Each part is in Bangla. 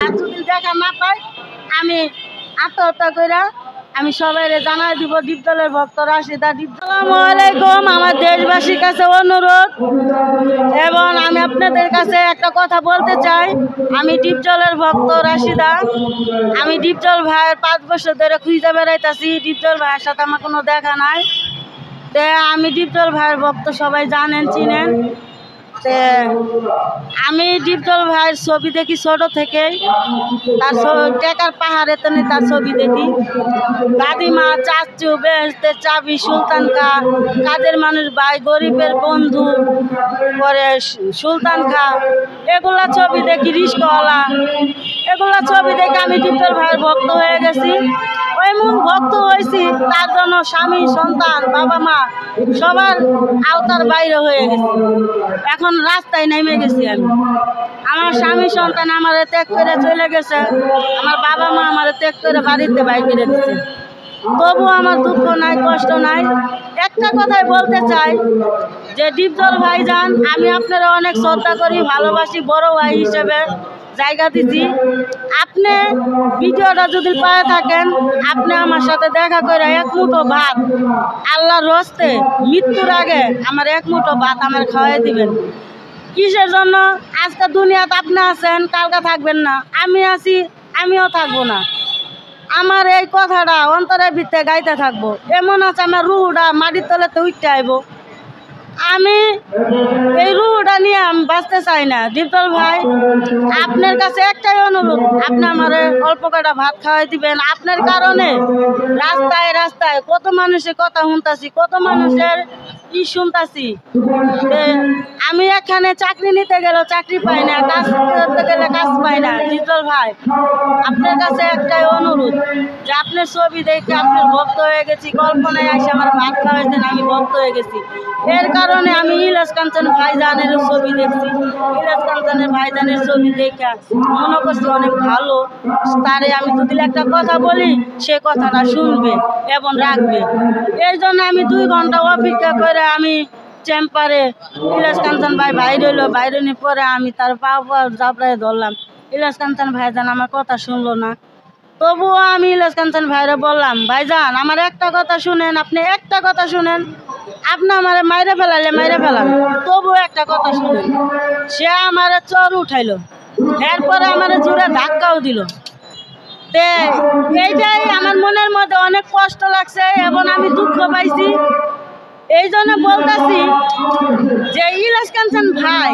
আর যদি দেখা না পাই আমি আত্মহত্যা করে আমি সবাই জানাই দিব ডিপজলের ভক্ত রাশিদা। আসসালামু আলাইকুম। আমার দেশবাসীর কাছে অনুরোধ এবং আমি আপনাদের কাছে একটা কথা বলতে চাই। আমি ডিপজলের ভক্ত রাশিদা। আমি ডিপজল ভাইয়ের 5 বছর ধরে খুঁজে বেড়াইতেছি। ডিপজল ভাইয়ের সাথে আমার কোনো দেখা নাই। আমি ডিপজল ভাইয়ের ভক্ত, সবাই জানেন চিনেন। আমি ডিপজল ভাইয়ের ছবি দেখি ছোট থেকেই। তার টেকার পাহাড়ে তেমনি তার ছবি দেখি। দাদিমা, চাচু, বেহেশতের চাবি, সুলতান খা, কাজের মানুষ ভাই, গরিবের বন্ধু, পরে সুলতান খা, এগুলা ছবি দেখি। রিস্কওয়ালা, এগুলা ছবি দেখে আমি ডিপজল ভাইয়ের ভক্ত হয়ে গেছি। এমন ভক্ত হয়েছি তার জন্য স্বামী, সন্তান, বাবা মা সবার আওতার বাইরে হয়ে গেছি। এখন রাস্তায় নেমে গেছি আমি। আমার স্বামী সন্তান আমার ত্যাগ করে চলে গেছে। আমার বাবা মা আমার ত্যাগ করে বাড়িতে বাইর করে দিচ্ছে। তবু আমার দুঃখ নাই, কষ্ট নাই। একটা কথাই বলতে চাই যে ডিপজল ভাইজান, আমি আপনারা অনেক শ্রদ্ধা করি, ভালোবাসি, বড় ভাই হিসেবে জায়গা দিচ্ছি। আপনি ভিডিওটা যদি পায়ে থাকেন, আপনি আমার সাথে দেখা করে এক মুঠো ভাত আল্লাহর হস্তে মৃত্যুর আগে আমার এক মুঠো ভাত আমার খাওয়াই দিবেন। কিসের জন্য? আজকে দুনিয়াতে আপনি আছেন, কালকে থাকবেন না। আমি আছি, আমিও থাকবো না। আমার এই কথাটা অন্তরের ভিতরে গাইতে থাকবো। এমন আছে আমার রুহটা মাটির তলাতে উঠতে আইব। আমি এই রুহটা নিয়ে আমি বাঁচতে চাই না। ডিপজল ভাই, আপনার কাছে একটাই অনুরোধ, আপনি আমার অল্প কটা ভাত খাওয়াই দিবেন। আপনার কারণে রাস্তায় রাস্তায় কত মানুষের কথা শুনতাছি, কত মানুষের শুনতাছি। আমি এখানে চাকরি নিতে গেলেও চাকরি পাই না, কাজ করতে গেলে কাজ পাই না। ডিপজল ভাই, আপনার কাছে একটাই অনুরোধ যে আপনার ছবি দেখে আপনার ভক্ত হয়ে গেছি। কল্পনায় এসে আমার ভাত খাওয়াইছেন, আমি ভক্ত হয়ে গেছি। এর কারণে আমি ইলিয়াস কাঞ্চন ভাইজানের ছবি দেখছি। ইলিয়াস কাঞ্চনের ভাইজানের ছবি দেখে মনে করছি অনেক ভালো। তারে আমি যদি একটা কথা বলি, সে কথাটা শুনবে এবং রাখবে। এই জন্য আমি 2 ঘন্টা অপেক্ষা করে আমি চেম্বারে ইলিয়াস কাঞ্চন ভাই বাইরে হইলো। বাইরে নিয়ে পরে আমি তার পা জাপড়ায় ধরলাম। ইলিয়াস কাঞ্চন ভাইজান আমার কথা শুনলো না। তবুও আমি ইলিয়াস কাঞ্চন ভাইরে বললাম, ভাইজান আমার একটা কথা শুনেন, আপনি একটা কথা শুনেন। আপনি আমার মাইরে ফেলালে মাইরে ফেলান, তবু একটা কথা শুনেন। সে আমার চর উঠাইলো, এরপরে আমার জোরে ধাক্কাও দিল। এইটাই আমার মনের মধ্যে অনেক কষ্ট লাগছে এবং আমি দুঃখ পাইছি। এই জন্য বলতেছি যে ইলিয়াস কাঞ্চন ভাই,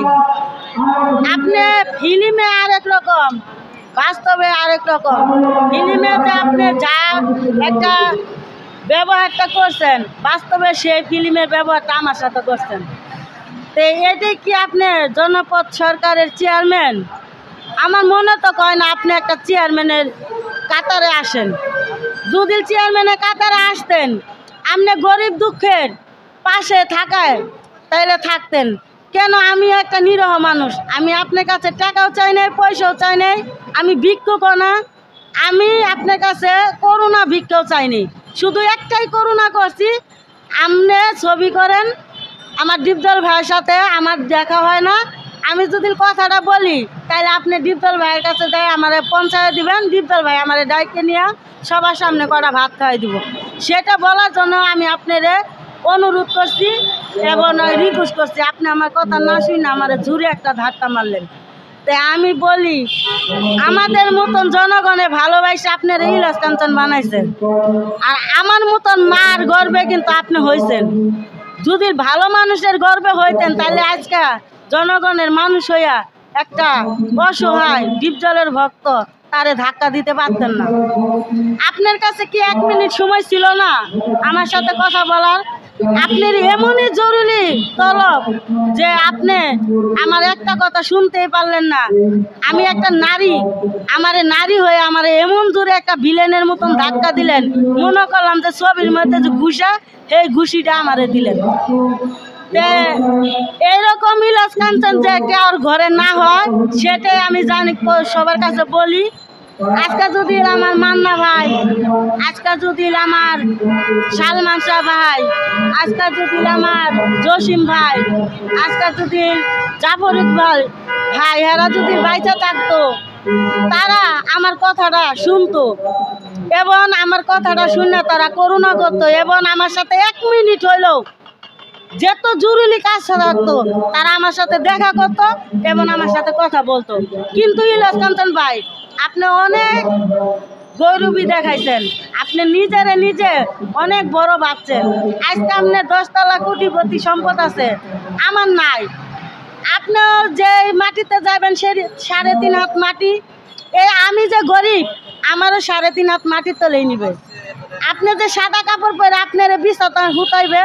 আপনি ফিল্মে আরেক রকম, বাস্তবে আরেক রকম। ফিল্মে যে আপনি যা একটা ব্যবহারটা করছেন, বাস্তবে সেই ফিল্মের ব্যবহারটা আমার সাথে করছেন। তো এটাই কি আপনি জনপদ সরকারের চেয়ারম্যান? আমার মনে তো কয় না আপনি একটা চেয়ারম্যানের কাতারে আসেন। যদি চেয়ারম্যানের কাতারে আসতেন, আপনি গরিব দুঃখের পাশে থাকায় তাইলে থাকতেন কেন? আমি একটা নিরহ মানুষ, আমি আপনার কাছে টাকাও চাই নাই, পয়সাও চাই নাই, আমি ভিক্ষুকও না। আমি আপনার কাছে করুণা ভিক্ষাও চাইনি, শুধু একটাই করুণা করছি, আপনি ছবি করেন। আমার ডিপজল ভাইয়ের সাথে আমার দেখা হয় না। আমি যদি কথাটা বলি, তাহলে আপনি ডিপজল ভাইয়ের কাছে যাই আমার পৌঁছায় দিবেন। ডিপজল ভাই আমার ডাইকে নিয়ে সবার সামনে কটা ভাত খাওয়াই দিব। সেটা বলার জন্য আমি আপনারে অনুরোধ করছি এবং রিকোয়েস্ট করছি। আপনি আমার কথা না শুনে আমার জুড়ে একটা ধাক্কা মারলেন। তাই আমি বলি, আমাদের মতন জনগণের ভালোবাসে আপনার ইলিয়াস কাঞ্চন বানাইছেন, আর আমার মতন মার গর্বে কিন্তু আপনি হয়েছেন। যদি ভালো মানুষের গর্বে হইতেন, তাহলে আজকে জনগণের মানুষ হইয়া একটা অসহায় ডিপজলের ভক্ত তারে ধাক্কা দিতে পারতেন না। আপনার কাছে কি 1 মিনিট সময় ছিল না আমার সাথে কথা বলার? আপনার এমনই জরুরি তলব যে আপনি আমার একটা কথা শুনতেই পারলেন না। আমি একটা নারী, আমার নারী হয়ে আমার এমন জোরে একটা ভিলেনের মতন ধাক্কা দিলেন, মনে করলাম যে ছবির মধ্যে যে ঘুষা, এই ঘুষিটা আমারে দিলেন। এইরকম ইলিয়াস কাঞ্চন যে কেউ ঘরে না হয়, সেটাই আমি জানি, সবার কাছে বলি। আজকে যদি আমার মান্না ভাই, আজকে যদি আমার সালমান শাহ ভাই, আজকে যদি আমার জসিম ভাই, আজকে যদি জাফর ইকবাল ভাই, এরা যদি বাইচা থাকতো, তারা আমার কথাটা শুনতো এবং আমার কথাটা শুনে তারা করুণা করতো এবং আমার সাথে 1 মিনিট হইলেও যত জরুরি কাজ থাকতো তারা আমার সাথে দেখা করতো এবং আমার সাথে কথা বলতো। কিন্তু ইলিয়াস কাঞ্চন ভাই, আপনি অনেক গৌরবী দেখাইছেন, আপনি নিজে অনেক বড় ভাবছেন। আজকে আপনার 10 তলা কোটিপতি সম্পদ আছে, আমার নাই। আপনার যে মাটিতে যাবেন সে 3.5 হাত মাটি, এই আমি যে গরিব আমারও 3.5 হাত মাটির তলেই নিবে। আপনি যে সাদা কাপড় পরে আপনার বিছানা হুতাইবে,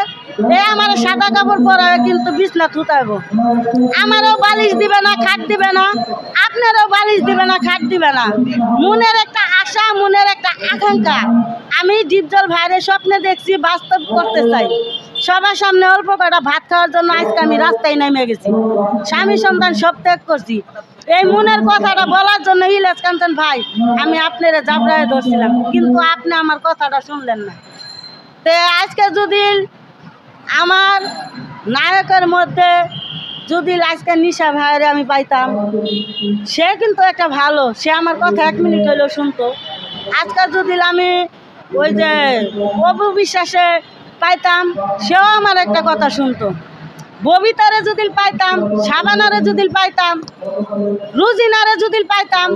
আমার সাদা কাপড় পরা কিন্তু বিছনা হুতাইব। আমারও বালিশ দিবে না, খাট দিবে না, আপনারও বালিশ দিবে না, খাট দিবে না। মনের একটা আশা, মনের একটা আকাঙ্ক্ষা, আমি ডিপজল ভাইয়ের স্বপ্নে দেখছি, বাস্তব করতে চাই। সবার সামনে অল্প কটা ভাত খাওয়ার জন্য আজকে আমি রাস্তায় নেমে গেছি, স্বামী সন্তান সব ত্যাগ করছি। এই মনের কথাটা বলার জন্য ইলিয়াস কাঞ্চন ভাই আমি আপনারা জাবড়ায় ধরছিলাম, কিন্তু আপনি আমার কথাটা শুনলেন না। তো আজকে যদি আমার নায়কের মধ্যে যদি আজকে নিশা ভাইয়ের আমি পাইতাম, সে কিন্তু একটা ভালো, সে আমার কথা 1 মিনিট হইলেও শুনতো। আজকে যদি আমি ওই যে অপু বিশ্বাসে পাইতাম, সেও আমার একটা কথা শুনতো। ববিতারে যদি পাইতাম, শাবানারে যদি পাইতাম, রুজিনারে যদি পাইতাম,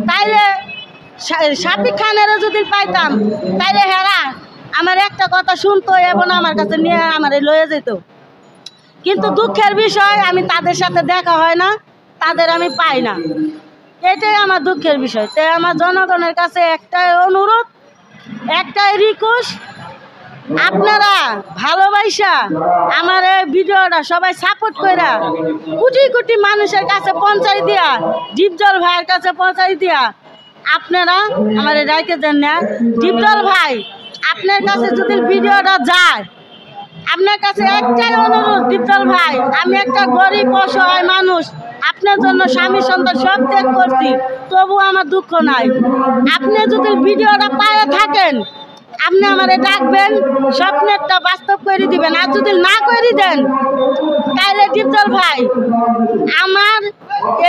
তাইলে শাফিক খানেরও যদি পাইতাম, তাইলে হেরা আমার একটা কথা শুনতো এবং আমার কাছে নিয়ে আমার লয়ে যেত। কিন্তু দুঃখের বিষয়, আমি তাদের সাথে দেখা হয় না, তাদের আমি পাই না, এটাই আমার দুঃখের বিষয়। তাই আমার জনগণের কাছে একটাই অনুরোধ, একটাই রিকোয়েস্ট, আপনারা ভালোবাসা আমার এই ভিডিওটা সবাই সাপোর্ট কইরা কোটি কোটি মানুষের কাছে পৌঁছাই দিয়া, ডিপজল ভাইয়ের কাছে পৌঁছাই দিয়া আপনারা আমার রাইতে দেন না। ডিপজল ভাই, আপনার কাছে যদি ভিডিওটা যায়, আপনার কাছে একটাই অনুরোধ, ডিপজল ভাই, আমি একটা গরিব অসহায় মানুষ, আপনার জন্য স্বামী সন্তান সব ত্যাগ করছি, তবু আমার দুঃখ নাই। আপনি যদি ভিডিওটা পায়ে থাকেন, আপনি আমারে ডাকবেন, স্বপ্নেরটা বাস্তব করে দিবেন। আর যদি না করে দেন, তাহলে ডিপজল ভাই আমার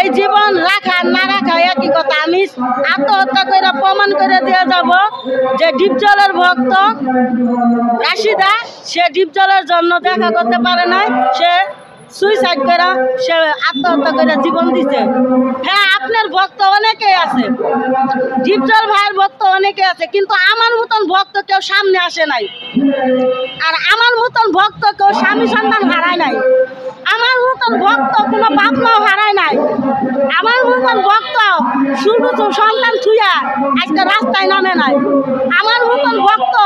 এই জীবন রাখা না রাখা একই কথা। আমি আত্মহত্যা করে প্রমাণ করে দিয়ে যাব যে ডিপজলের ভক্ত রাশিদা, সে ডিপজলের জন্য দেখা করতে পারে নাই, সে সুইসাইড করে, সে আত্মহত্যা করে জীবন দিছে। হ্যাঁ, আপনার ভক্ত অনেকেই আছে, ডিপজল ভাইয়ের ভক্ত অনেকে আছে, কিন্তু আমার মতন ভক্ত কেউ সামনে আসে নাই। আর আমার মতন ভক্ত কেউ স্বামী সন্তান হারায় নাই, আমার মতন ভক্ত কোনো বাপ মাও হারায় নাই, আমার মতন ভক্ত শুধু সন্তান ছুঁয়া আজকে রাস্তায় নামে নাই, আমার মতন ভক্ত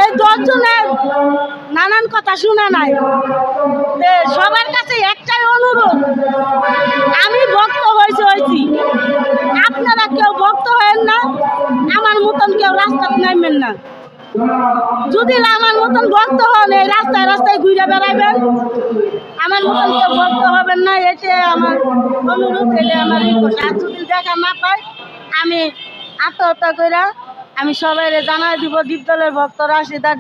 এই 10 জনের নানান কথা শুনে নাই। সবার কাছে একটাই অনুরোধ, আমি ভক্ত হয়েছি, আপনারা কেউ ভক্ত হয়েন না, আমার মতন কেউ রাস্তায় নামবেন না। যদি আমার মতন ভক্ত হন, এই রাস্তায় রাস্তায় ঘুরে বেড়াবেন, আমার মতন কেউ ভক্ত হবেন না, এটাই আমার অনুরোধ, এটাই আমার রিকোয়েস্ট। আর যদি দেখা না পাই, আমি আত্মহত্যা করে আমি সবাই জানাই দিব, ডিপজলের ভক্ত রাশিদা,